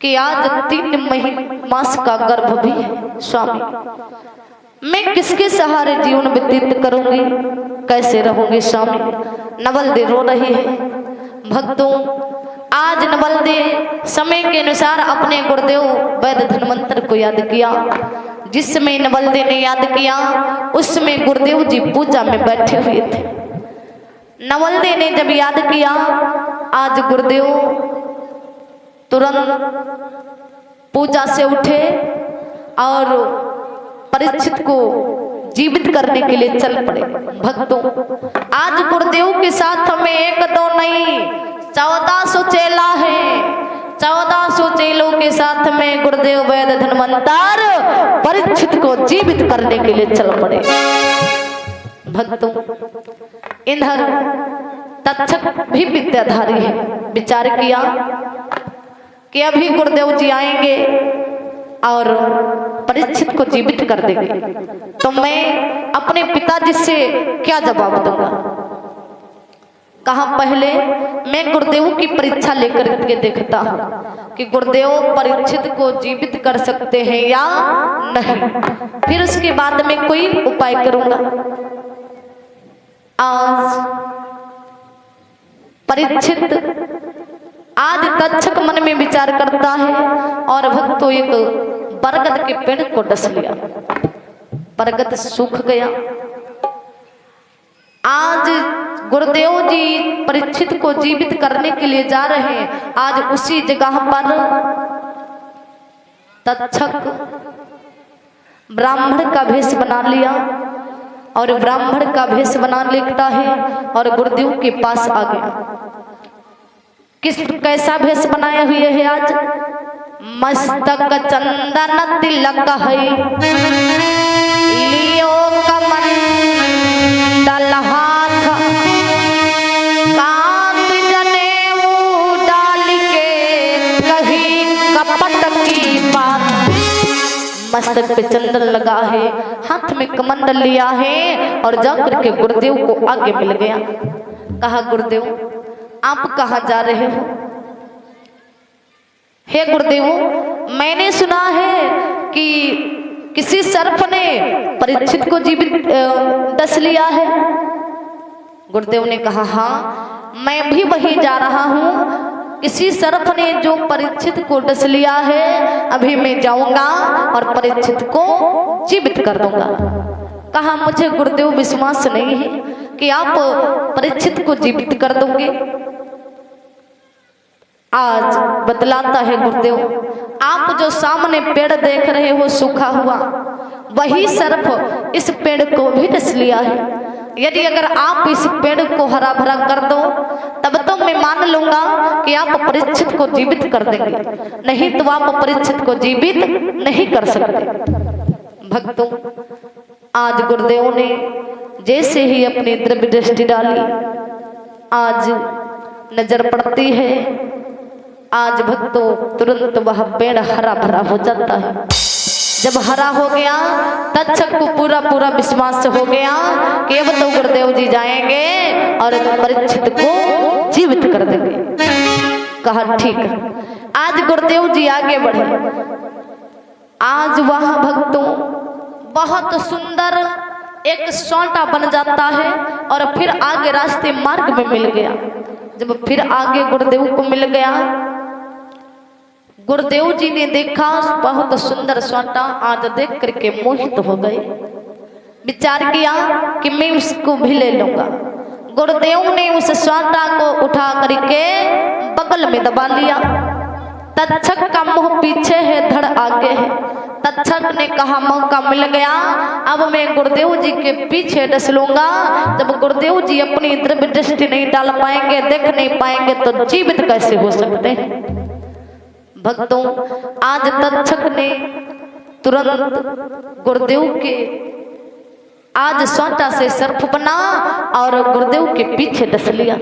कि आज 3 मास का गर्भ भी है स्वामी, मैं किसके सहारे जीवन व्यतीत करूंगी, कैसे रहूंगी स्वामी। नवलदे रो रही है। भक्तों, आज नवलदे समय के अनुसार अपने गुरुदेव वैद्य धन्वंतर को याद किया। जिस समय नवलदे ने याद किया उस समय गुरुदेव जी पूजा में बैठे हुए थे। नवलदे ने जब याद किया, आज गुरुदेव तुरंत पूजा से उठे और परीक्षित को जीवित करने के लिए चल पड़े। भक्तों, आज गुरुदेव के साथ हमें 1-2 नहीं 1400 चेला है। 1400 चेलों के साथ में गुरुदेव वैद्य धन्वंतर परीक्षित को जीवित करने के लिए चल पड़े। भक्तों, इधर तक्षक भी विद्याधारी है। विचार किया कि अभी गुरुदेव जी आएंगे और परीक्षित को जीवित कर देंगे, तो मैं अपने पिताजी से क्या जवाब दूंगा। कहा पहले मैं गुरुदेव की परीक्षा लेकर के देखता हूं कि गुरुदेव परीक्षित को जीवित कर सकते हैं या नहीं, फिर उसके बाद में कोई उपाय करूंगा। आज परीक्षित आज तक्षक मन में विचार करता है और भक्तों एक बरगद के पेड़ को डस लिया। बरगद सूख गया। आज गुरुदेव जी परीक्षित को जीवित करने के लिए जा रहे हैं। आज उसी जगह पर तक्षक ब्राह्मण का भेष बना लिया और ब्राह्मण का भेष बना लेता है और गुरुदेव के पास आ गया। कैसा भेष बनाया हुए है आज? मस्तक चंदन तिलक है, लियो कमंडल हाथ, कांत जनेऊ डाल के कही कपट की बात। मस्तक पे चंदन लगा है, हाथ में कमंडल लिया है और जाकर के गुरुदेव को आगे मिल गया। कहा गुरुदेव आप कहाँ जा रहे हो? हे गुरुदेव, मैंने सुना है कि किसी सर्प ने परीक्षित को जीवित डस लिया है। गुरुदेव ने कहा हाँ, मैं भी वही जा रहा हूँ। किसी सर्प ने जो परीक्षित को डस लिया है, अभी मैं जाऊंगा और परीक्षित को जीवित कर दूंगा। कहा मुझे गुरुदेव विश्वास नहीं है कि आप परीक्षित को जीवित कर दोगे। आज बतलाता है गुरुदेव, आप जो सामने पेड़ देख रहे हो सूखा हुआ, वही सर्प इस पेड़ को भी डस लिया है। यदि अगर आप इस पेड़ को हरा भरा कर दो तब तो मैं मान लूंगा कि आप परीक्षित को जीवित कर देंगे, नहीं तो आप परीक्षित को जीवित नहीं कर सकते। भक्तों, आज गुरुदेव ने जैसे ही अपनी द्रव्य दृष्टि डाली, आज नजर पड़ती है, आज भक्तों तुरंत वह पेड़ हरा भरा हो जाता है। जब हरा हो गया, तक्षक को पूरा विश्वास हो गया कि अब तो गुरुदेव जी जाएंगे और परीक्षित को जीवित कर देंगे। कहा ठीक है। आज गुरुदेव जी आगे बढ़े। आज वह भक्तों बहुत सुंदर एक सोंटा बन जाता है और फिर आगे रास्ते मार्ग में मिल गया। जब फिर आगे गुरुदेव को मिल गया, गुरुदेव जी ने देखा बहुत सुंदर सोंटा, आज देख करके मोहित हो गए। विचार किया कि मैं उसको भी ले लूंगा। गुरुदेव ने उस सोंटा को उठा करके बगल में दबा लिया। तक्षक का मुंह पीछे है, धड़ आगे है। तक्षक ने कहा मौका मिल गया, अब मैं गुरुदेव जी के पीछे डस लूंगा। जब गुरुदेव जी अपनी द्रव्य दृष्टि नहीं डाल पाएंगे, देख नहीं पाएंगे, तो जीवित कैसे हो सकते हैं। भक्तों, आज तक्षक ने तुरंत गुरुदेव के आज सोंटा से सर्प बना और गुरुदेव के पीछे डस लिया।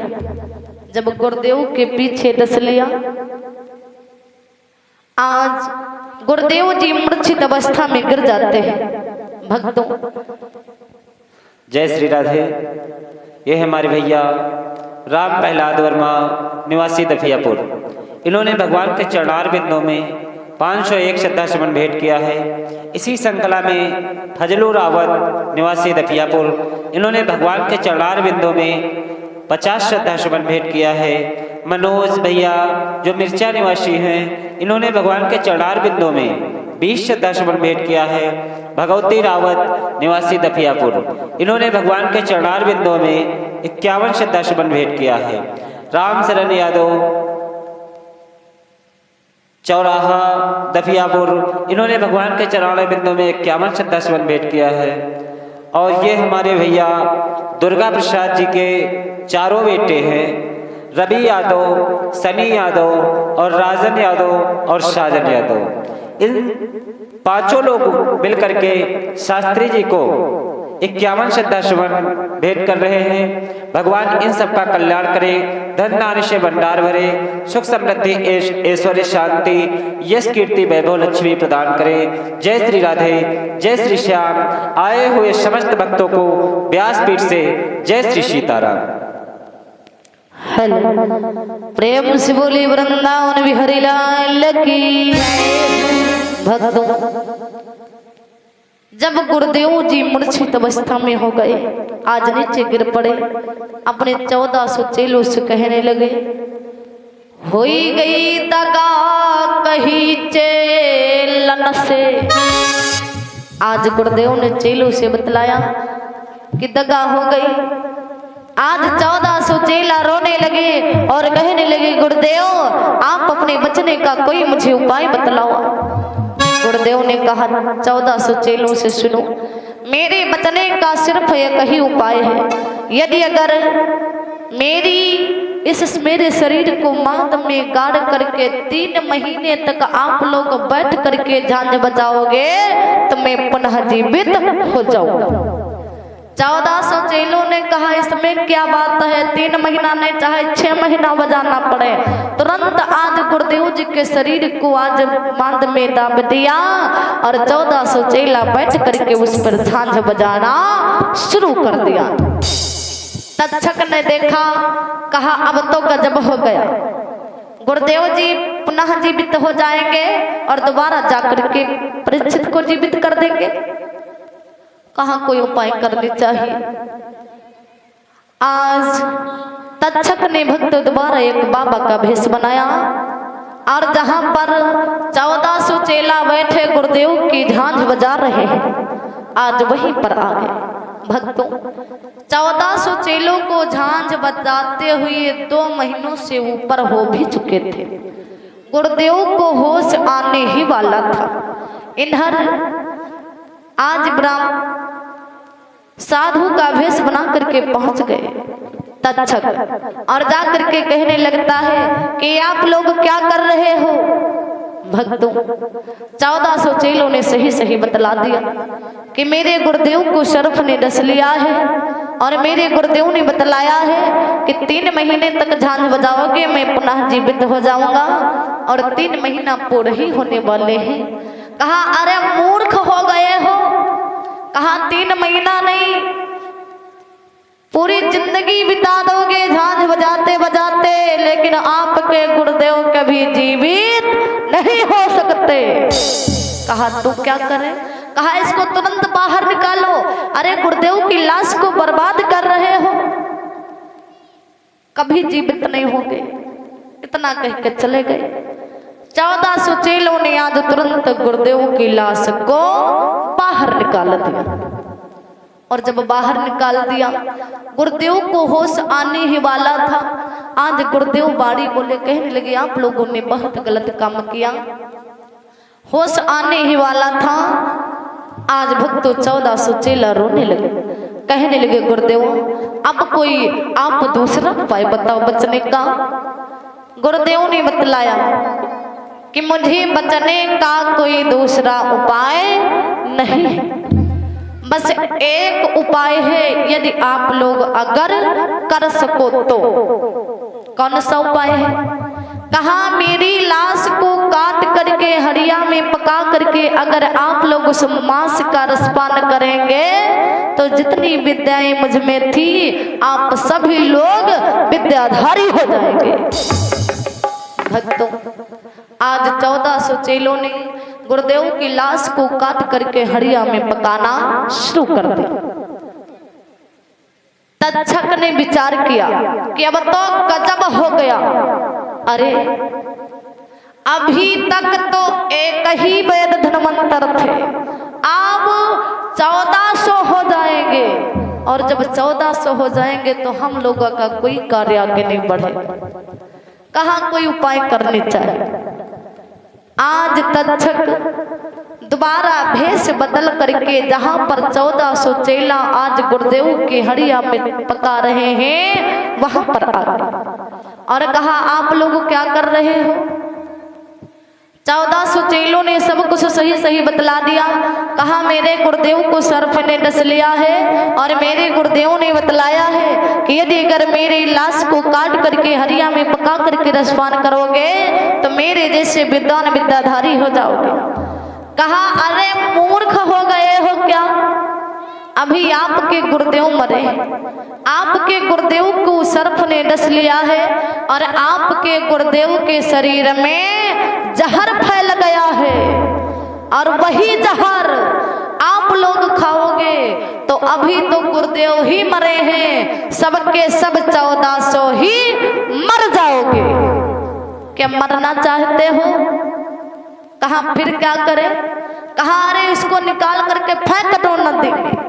जब गुरुदेव के पीछे डस लिया, आज गुरुदेव जी मूर्छित अवस्था में गिर जाते हैं। भक्तों, जय श्री राधे। ये है हमारे भैया राम प्रहलाद वर्मा, निवासी दफियापुर। इन्होंने भगवान के चरणार बिंदों में 501 श्रद्धा सुमन भेंट किया है। इसी श्रृंखला में फजलू रावत निवासी दफियापुर, इन्होंने भगवान के चरणार बिंदों में 50 श्रद्धा सुमन भेंट किया है। मनोज भैया जो मिर्चा निवासी हैं, इन्होंने भगवान के चरणार बिंदों में 20 श्रद्धा सुमन भेंट किया है। भगवती रावत निवासी दफियापुर, इन्होंने भगवान के चरणार बिंदों में 51 श्रद्धा सुमन भेंट किया है। राम शरण यादव चौराहा दफियापुर, इन्होंने भगवान के चरणार बिंदों में 51 श्रद्धा सुमन भेंट किया है। और ये हमारे भैया दुर्गा प्रसाद जी के चारों बेटे हैं, रवि यादव, सनी यादव और राजन यादव और साजन यादव। इन पांचों लोग मिलकर के शास्त्री जी को 51 श्रद्धा सुमन भेंट कर रहे हैं। भगवान इन सबका कल्याण करे, धन दान से भंडार भरे, सुख समृद्धि ऐश्वर्य शांति यश कीर्ति वैभव लक्ष्मी प्रदान करे। जय श्री राधे, जय श्री श्याम। आए हुए समस्त भक्तों को व्यासपीठ से जय श्री सीताराम। प्रेम से बोली वृंदावन बिहारी लाल की। भक्तों, जब गुरुदेव जी मूर्छित अवस्था में हो गए, आज नीचे गिर पड़े, अपने 1400 चेलों से कहने लगे, होई गई दगा कही चेलन से। आज गुरुदेव ने चेलों से बतलाया कि दगा हो गई। आज 1400 चेला रोने लगे और कहने लगे, गुरुदेव आप अपने बचने का कोई मुझे उपाय बतलाओ। गुरुदेव ने कहा, 1400 चेलों से सुनो, मेरे बचने का सिर्फ एक ही उपाय है। यदि अगर मेरे शरीर को मांद में गाड़ करके 3 महीने तक आप लोग बैठ करके झांझ बजाओगे तो मैं पुनः जीवित हो जाऊंगा। 1400 चेलों ने कहा, इसमें क्या बात है, 3 महीना नहीं चाहे 6 महीना बजाना पड़े। तुरंत आज गुरुदेव जी के शरीर को आज मांद में दाब दिया और 1400 चेला बैठ करके उस पर झांझ बजाना शुरू कर दिया। तक्षक ने देखा, कहा अब तो गजब हो गया, गुरुदेव जी पुनः जीवित हो जाएंगे और दोबारा जाकर के परीक्षित को जीवित कर देंगे। कहाँ कोई उपाय करनी चाहिए। आज तक्षक ने भक्त दोबारा एक बाबा का भेष बनाया और जहां पर 1400 चेला बैठे गुरुदेव की झांझ बजा रहे हैं, आज वहीं पर आ गए। भक्तों, 1400 चेलों को झांझ बजाते हुए 2 महीनों से ऊपर हो भी चुके थे। गुरुदेव को होश आने ही वाला था। इन्हर आज ब्राह्मण साधु का भेष बना करके पहुंच गए तक्षक, और जाकर के कहने लगता है कि आप लोग क्या कर रहे हो। भक्तों, 1400 चेलों ने सही सही बतला दिया कि मेरे गुरुदेव को शर्फ ने डस लिया है और मेरे गुरुदेव ने बतलाया है कि 3 महीने तक झांझ बजाओगे मैं पुनः जीवित हो जाऊंगा और 3 महीना पूरे ही होने वाले हैं। कहा, अरे मूर्ख हो गए हो, कहा 3 महीना नहीं पूरी जिंदगी बिता दोगे झांझ बजाते बजाते, लेकिन आपके गुरुदेव कभी जीवित नहीं हो सकते। कहा तू क्या करे। कहा इसको तुरंत बाहर निकालो। अरे गुरुदेव की लाश को बर्बाद कर रहे हो, कभी जीवित नहीं होंगे। इतना कह के चले गए। 1400 चेलों ने आज तुरंत गुरुदेव की लाश को बाहर निकाल दिया और जब बाहर निकाल दिया, गुरुदेव को होश आने ही वाला था। आज गुरुदेव बाड़ी बोले, कहने लगे आप लोगों ने बहुत गलत काम किया, होश आने ही वाला था। आज भक्तों 1400 चेला रोने लगे, कहने लगे गुरुदेव अब कोई आप दूसरा उपाय बताओ बचने का। गुरुदेव ने बतलाया कि मुझे बचने का कोई दूसरा उपाय नहीं है, बस एक उपाय है, यदि आप लोग अगर कर सको तो। कौन सा उपाय है। कहा मेरी लाश को काट करके हड़िया में पका करके अगर आप लोग उस मांस का रसपान करेंगे तो जितनी विद्याएं मुझ में थी आप सभी लोग विद्याधारी हो जाएंगे। भक्तों, आज 1400 चेलों ने गुरुदेव की लाश को काट करके हड़िया में पकाना शुरू कर दिया। तक्षक ने विचार किया कि अब तो गजब हो गया। अरे अभी तक तो एक ही वेद धन्वंतर थे, अब 1400 हो जाएंगे, और जब 1400 हो जाएंगे तो हम लोगों का कोई कार्य आगे नहीं बढ़ेगा। कहाँ कोई उपाय करनी चाहिए। आज तक्षक दोबारा भेष बदल करके जहां पर 1400 चेला आज गुरुदेव की हड़िया में पका रहे हैं वहां पर आ गए और कहा, आप लोग क्या कर रहे हो। 1400 चेलों ने सब कुछ सही सही बतला दिया। कहा, मेरे गुरुदेव को सर्प ने डस लिया है और मेरे गुरुदेव ने बतलाया है कि यदि अगर मेरी लाश को काट करके हरिया में पका करके रसपान करोगे तो मेरे जैसे विद्वान विद्याधारी हो जाओगे। कहा, अरे मूर्ख हो गए हो क्या, अभी आपके गुरुदेव मरे, आपके गुरुदेव को सर्प ने डस लिया है और आपके गुरुदेव के शरीर में जहर फैल गया है और वही जहर आप लोग खाओगे तो अभी तो गुरुदेव ही मरे हैं, सबके सब 1400 ही मर जाओगे। क्या मरना चाहते हो। कहा, फिर क्या करें। कहा, अरे इसको निकाल करके फेंक दो नदी में।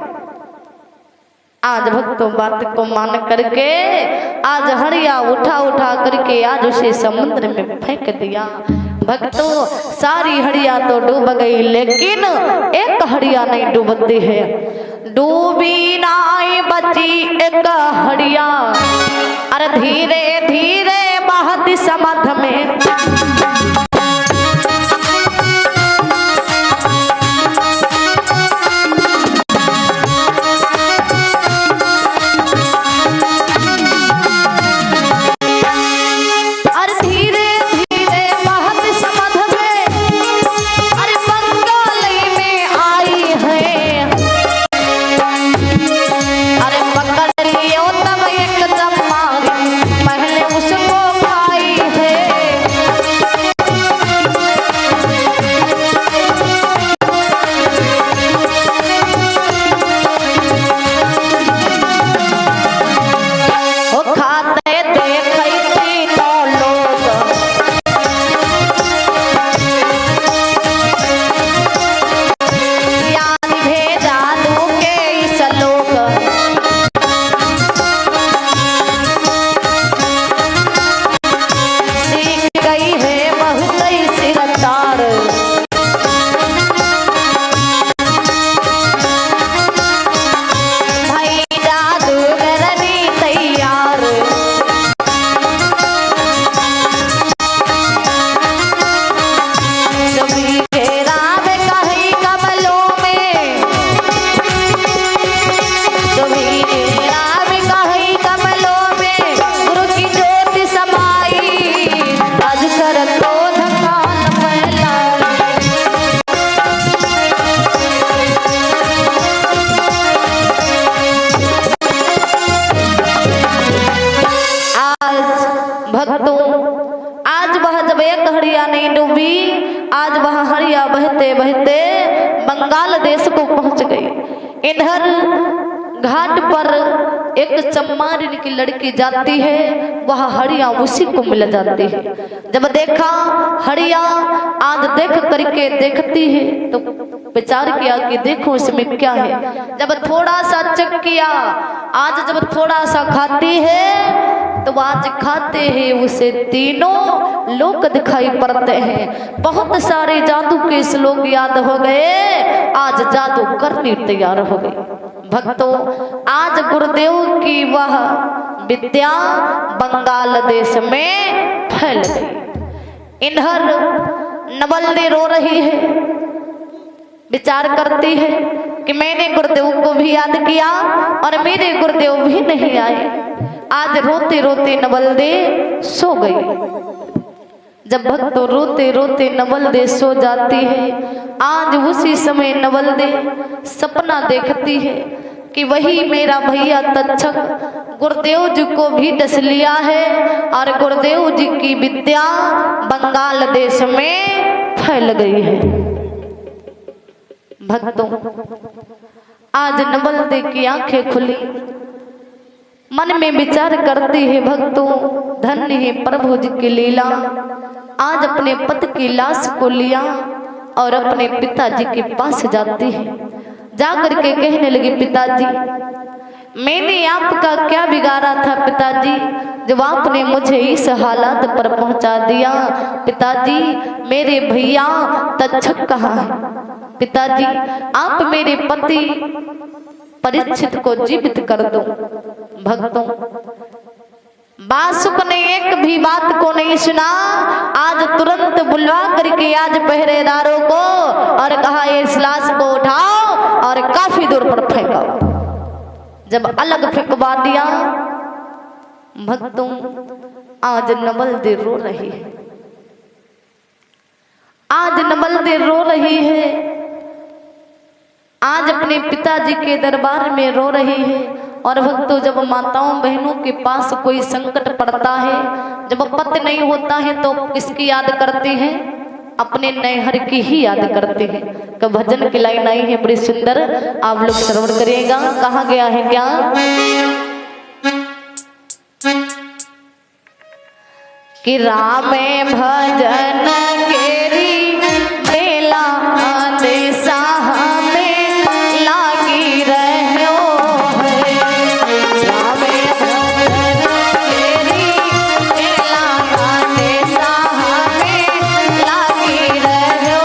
आज भक्तों बात को मान करके आज हड़िया उठा उठा करके आज उसे समुद्र में फेंक दिया। भक्तों, सारी हड़िया तो डूब गई लेकिन एक हड़िया नहीं डूबती है। डूबी नाई बची एक हड़िया, अरे धीरे धीरे बहती समध में। बंगाल देश को पहुंच गई। इधर घाट पर एक चम्मारिन की लड़की जाती है, वह हड़िया उसी को मिल जाती है। जब देखा हड़िया आज देख करके देखती है तो विचार किया कि देखो इसमें क्या है। जब थोड़ा सा चेक किया, आज जब थोड़ा सा खाती है तो आज खाते हैं उसे तीनों लोक दिखाई पड़ते हैं। बहुत सारे जादू के श्लोक याद हो गए, आज जादू करनी तैयार हो गई। भक्तों, आज गुरुदेव की वह विद्या बंगाल देश में फैल गई। इधर नवल्ली रो रही है, विचार करती है कि मैंने गुरुदेव को भी याद किया और मेरे गुरुदेव भी नहीं आए। आज रोते रोते नवल्ली सो गई। जब भक्त रोते रोते नवल्ली सो जाती है, आज उसी समय नवल्ली सपना देखती है कि वही मेरा भैया तक्षक गुरुदेव जी को भी डस लिया है और गुरुदेव जी की विद्या बंगाल देश में फैल गई है। भक्तों, आज नवलदे की आंखें खुली, मन में विचार करती है भक्तों, धन्य है प्रभु जी की लीला। आज अपने पति की लाश को लिया और अपने पिताजी के पास जाती है। जाकर के कहने लगी, पिताजी मैंने आपका क्या बिगाड़ा था पिताजी, जब आपने मुझे इस हालात पर पहुंचा दिया। पिताजी मेरे भैया तक्षक कहाँ है? पिताजी आप मेरे पति परीक्षित को जीवित कर दो। भक्तों, बासुक ने एक भी बात को नहीं सुना। आज तुरंत बुलवा करके आज पहरेदारों को और कहा, इस लाश को उठाओ और काफी दूर पर फेंको। जब अलग फेंकवा दिया, भक्तों आज नवलदे रो रही है। आज नवलदे रो रही है, आज अपने पिताजी के दरबार में रो रही है। और भक्तों, जब माताओं बहनों के पास कोई संकट पड़ता है, जब पति नहीं होता है तो किसकी याद करती है? अपने नैहर की ही याद करते हैं। का भजन की लाइन आई है बड़ी सुंदर, आप लोग श्रवण करिएगा। कहा गया है क्या? कि राम भजन केरी बेला देसा में लागी रहो है। राम भजन केरी बेला देसा में लागी रहो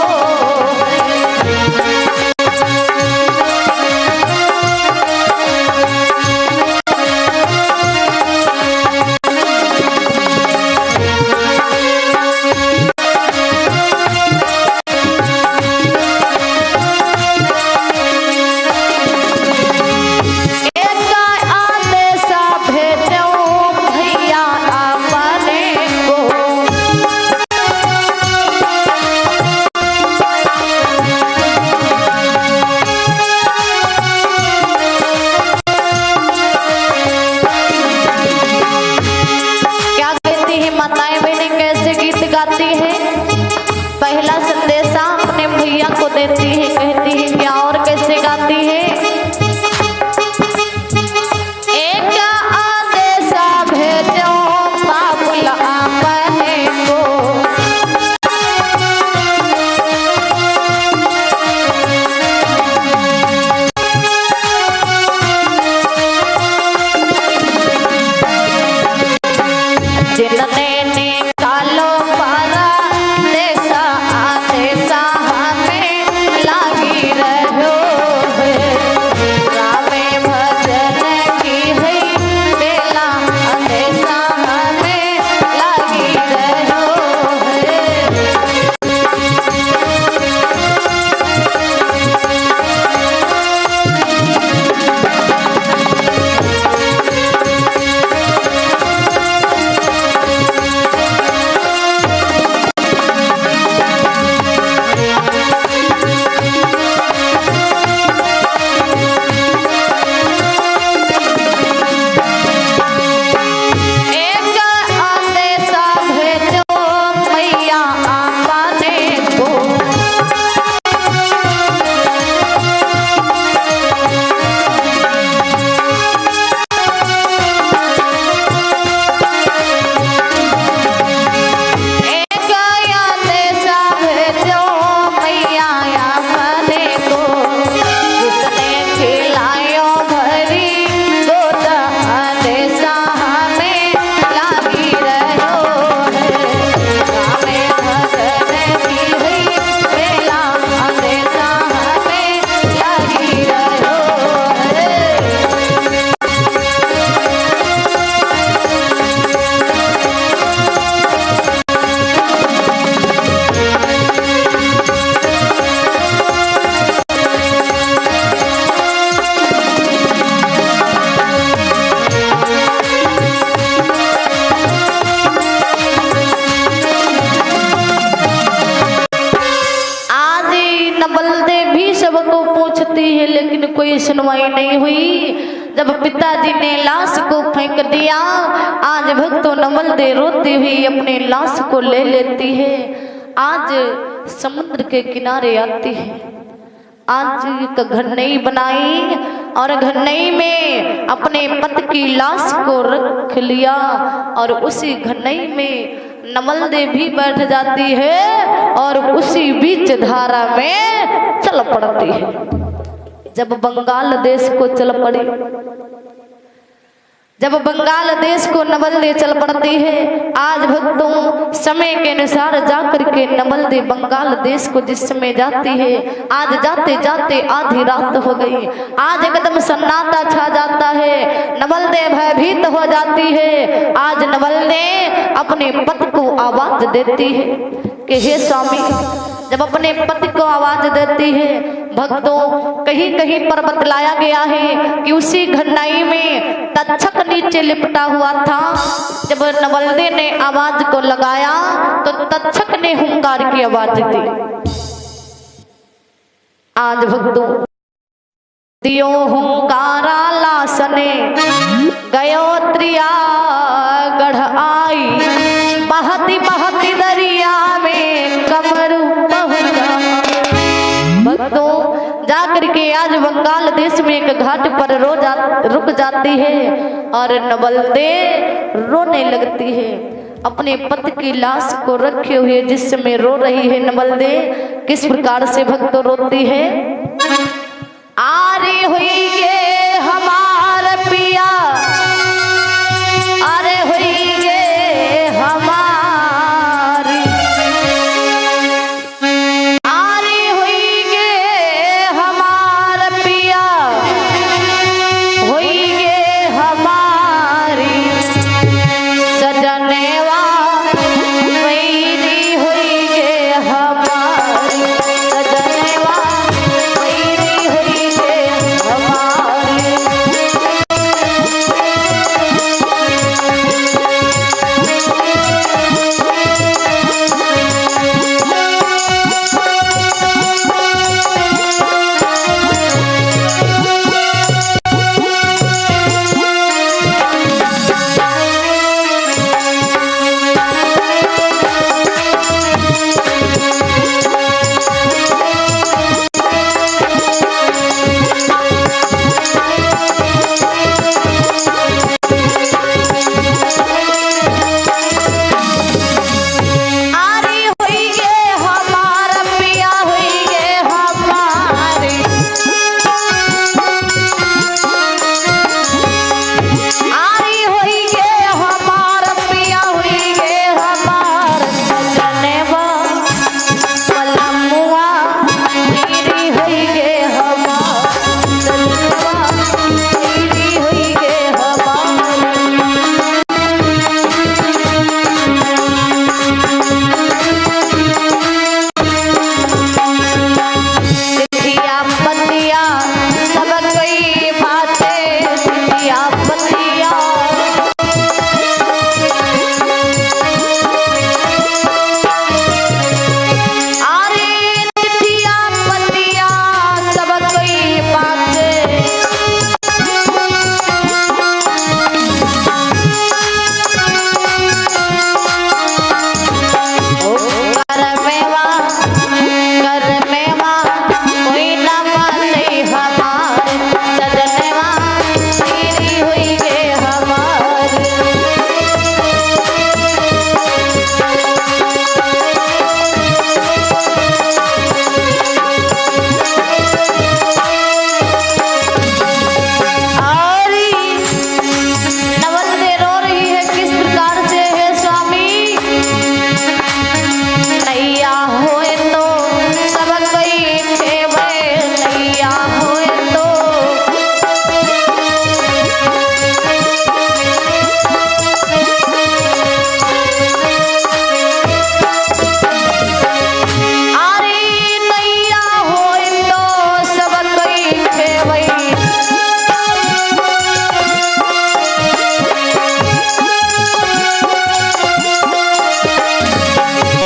देती है, कहती है क्या और कैसे गाती है? एक आदेशा भेजो बाबुल आपने को, जिनने निकालो पारा देशा आदेशा कोई सुनवाई नहीं हुई। जब पिताजी ने लाश को फेंक दिया, आज भक्तों नवल दे रोती हुई अपने लाश को ले लेती है। आज समुद्र के किनारे आती है, आज एक घन्नई बनाई और घन्नई में अपने पति की लाश को रख लिया और उसी घन्नई में नवल दे भी बैठ जाती है और उसी बीच धारा में चल पड़ती है। जब बंगाल देश को चल पड़ी, जब बंगाल देश को नवल दे चल पड़ती है, आज भक्तों समय के अनुसार जाकर के नवल दे बंगाल देश को जिस समय जाती है, आज जाते जाते आधी रात हो गई। आज एकदम सन्नाटा छा जाता है, नवल दे भयभीत हो जाती है। आज नवल दे अपने पति को आवाज देती है कि हे स्वामी। जब अपने पति को आवाज देती है, भक्तों कहीं कहीं पर बतलाया गया है कि उसी घन्नाई में तक्षक नीचे लिपटा हुआ था। जब नवलदे ने आवाज को लगाया तो तक्षक ने हुंकार की आवाज दी। आज भक्तों दियो हुंकारा लासने गयो त्रिया गढ़ आई, बहती बहती दरिया में कमरू पहुंचा। भक्तों जाकर के आज बंगाल देश में एक घाट पर रुक जाती है और नवलदे रोने लगती है। अपने पति की लाश को रखे हुए जिस समय रो रही है नवलदे, किस प्रकार से भक्तों रोती है। आ रही हुई